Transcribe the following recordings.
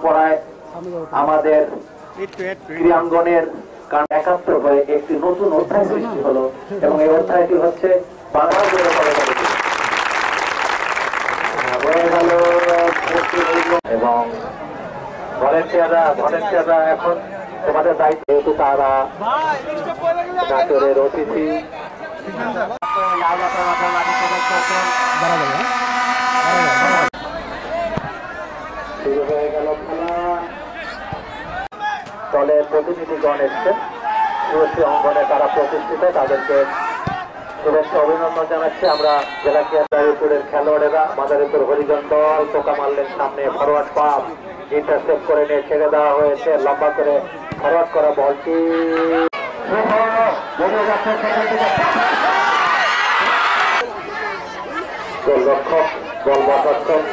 পড়ায় আমাদের ক্রীড়াঙ্গনের কারণ একাত্তর হয়ে একটি নতুন অধ্যায় সৃষ্টি হলো এবং এই অধ্যায়টি হচ্ছে বাংলা এবং ভলেন্টিয়াররা এখন তোমাদের দায়িত্ব, যেহেতু তারা নাটোরের অতিথি শুরু হয়ে গেল খেলা। দলের প্রতিনিধিগণ এসছেন সুরক্ষী অঙ্গনে, তারা প্রতিষ্ঠিত, তাদেরকে শুভেচ্ছা অভিনন্দন জানাচ্ছি আমরা। জেলা মাদারীপুরের খেলোয়াড়েরা মাদারীপুর হরিজন দল টোকা মারলেন সামনে, ফরওয়ার্ড পাস ইন্টারসেপ্ট করে নিয়ে ছেড়ে দেওয়া হয়েছে, লম্বা করে ফরওয়ার্ড করা বলটি গোলরক্ষক বল বসাচ্ছেন,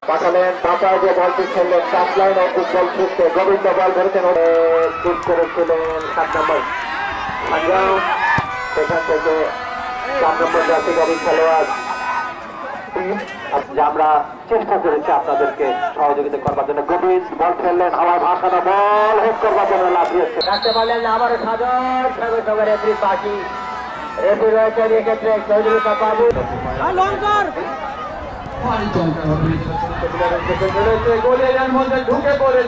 পাঠালেন পাতায় যে বলটি খেললেন সাত লাইন অঙ্কুশ বল ছুটতে, গোবিন্দ বল ধরেছেন, শুট করেছিলেন 7 নম্বর সাঞ্জাম, সেখান থেকে 4 নম্বর জাতীয় দলের খেলোয়াড়। আমরা চেষ্টা করেছি আপনাদেরকে সহযোগিতা করবার জন্য। গোবিন্দ বল খেললেন, হাওয়ায় ভাসানো বল হেড করবার জন্য লাফিয়েছে, রাখতে পারলেন আবার সাগর এপ্রিল বাকি এটি রয়েছে এক্ষেত্রে চৌধুরী বাবু ঢুকে পড়ে